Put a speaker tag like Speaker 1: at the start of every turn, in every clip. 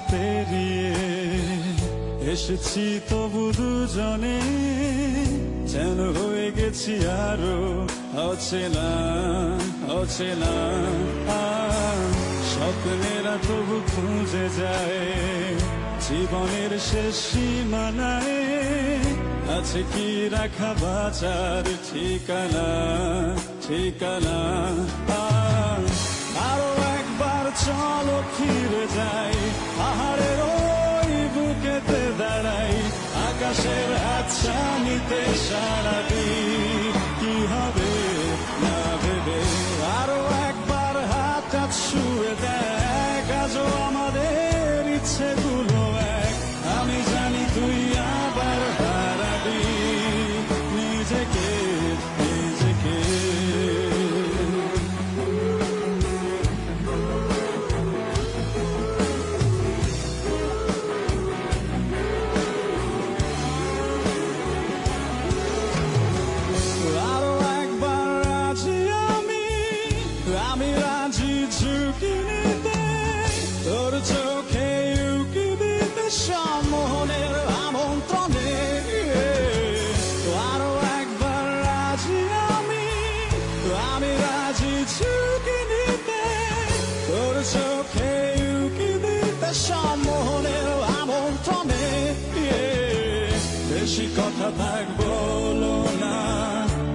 Speaker 1: পেরিয়ে এসেছি তবু দুজনে যেন হয়ে গেছি আরো অচেনা অচেনা স্বপ্নেরা তবু খুঁজে যায় জীবনের শেষ সীমানায় আছে কি রাখা বাঁচার ঠিকানা ঠিকানা আরো একবার চলো ফিরে যাই পাহাড়ের ওই বুকেতে দাঁড়াই আকাশের হাতছানিতে সারা দিই কি হবে না ভেবে আরো একবার হাত ছুঁয়ে দেখ আজও আমাদের ইচ্ছেগুলো এক আমি জানি তুই আবার হারাবি নিজেকে নিজেকে আরো একবার রাজি আমি রাজি ঝুঁকি নিতে তোর চোখে উকি দিতে সম্মোহনের আমন্ত্রণে আরো একবার রাজি আমি রাজি ঝুঁকি নিতে তোর চোখে উকি দিতে সম্মোহনের আমন্ত্রণে বেশি কথা থাক বলো না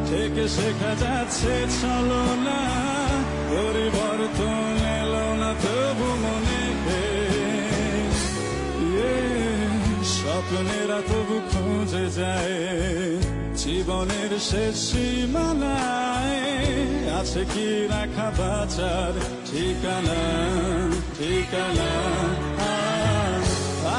Speaker 1: থেকে শেখা যাচ্ছে চলো না পরিবর্তন এলো না তবু মনে স্বপ্নেরা তবু খুঁজে যায় জীবনের শেষ সীমানায় আছে কি রাখা বাঁচার ঠিকানা ঠিকানা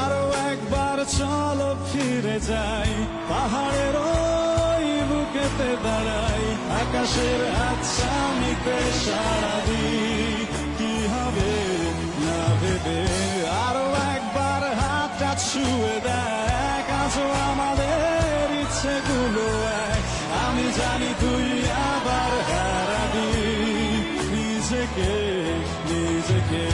Speaker 1: আরো একবার চলো ফিরে যাই পাহাড়ের ওই বুকেতে দাঁড়াই আকাশের হাতছানিতে সারা দিই কি হবে না ভেবে আরো একবার হাতটা ছুঁয়ে দেখ আজও আমাদের ইচ্ছেগুলো এক আমি জানি তুই আবার হারাবি নিজেকে নিজেকে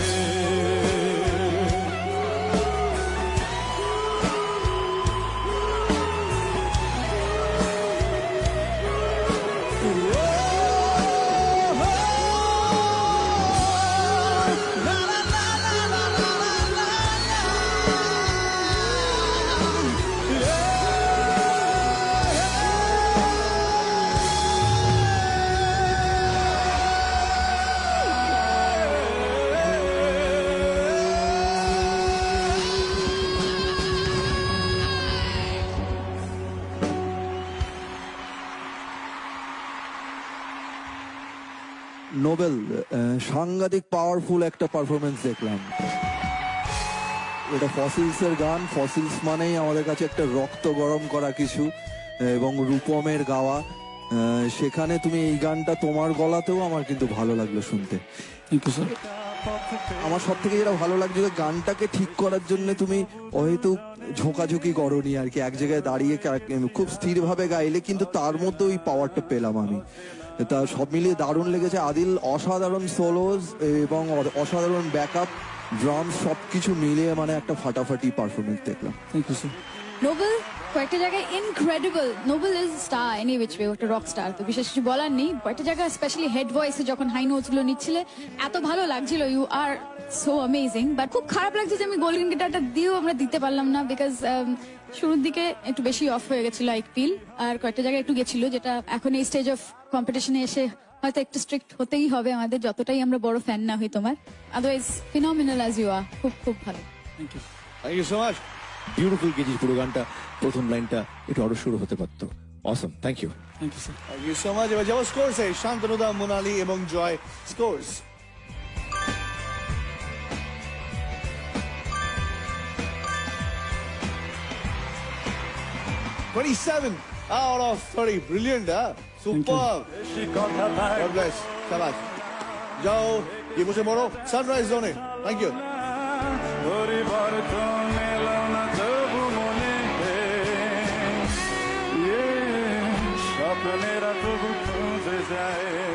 Speaker 2: নোবেল সাংঘাতিক পাওয়ারফুল একটা পারফরমেন্স দেখলাম এটা ফসিলস এর গান ফসিলস মানেই আমাদের কাছে একটা রক্ত গরম করা কিছু এবং রূপমের গাওয়া সেখানে তুমি এই গানটা তোমার গলাতেও আমার কিন্তু ভালো লাগলো শুনতে আমার সব থেকে যেটা ভালো লাগছে যে গানটাকে ঠিক করার জন্য তুমি হয়তো ঝোঁকাঝুঁকি করনি আর কি এক জায়গায় দাঁড়িয়ে খুব স্থিরভাবে গাইলে কিন্তু তার মধ্যে ওই পাওয়ারটা পেলাম আমি তা সব মিলিয়ে দারুণ লেগেছে আদিল অসাধারণ সোলোজ এবং অসাধারণ ব্যাকআপ ড্রাম সবকিছু মিলিয়ে মানে একটা ফাটাফাটি পারফরমেন্স দেখলাম
Speaker 3: থ্যাংক ইউ স্যার
Speaker 4: নোবেল কয়েকটা জায়গায় incredible Nobel is star any which way একটা রক স্টার তো বিশেষ কিছু বলার নেই কয়েকটা জায়গায় স্পেশালি হেড ভয়েসে যখন হাই নোটস গুলো নিচ্ছিলে এত ভালো লাগছিল you are so amazing but খুব খারাপ লাগছে যে আমি গোল্ডেন গিটারটা দিয়েও আমরা দিতে পারলাম না বিকজ শুরুর দিকে একটু বেশি অফ হয়ে গেছিল আই ফিল আর কয়েকটা জায়গায় একটু গেছিল যেটা এখন এই স্টেজ অফ কম্পিটিশনে এসে হয়তো একটু স্ট্রিক্ট হতেই হবে আমাদের যতটাই আমরা বড় ফ্যান না হই তোমার otherwise phenomenal as you are খুব খুব ভালো
Speaker 3: thank you
Speaker 5: thank you so much beautiful গেছিস পুরো গানটা প্রথম লাইনটা একটু আরো শুরু হতে পারতো awesome thank you
Speaker 3: thank you sir
Speaker 6: Thank you so much. এবার যাবো স্কোরসে শান্তনুদা মোনালি এবং জয় scores $27 out of 30. Brilliant, huh? Superb. God bless. Shabash. যাও গিয়ে বসে পড়ো সানরাইজ জোনে থ্যাংক ইউ
Speaker 1: পরিবর্তন এলো না তবু মনে স্বপ্নেরা তবু খুঁজে যায়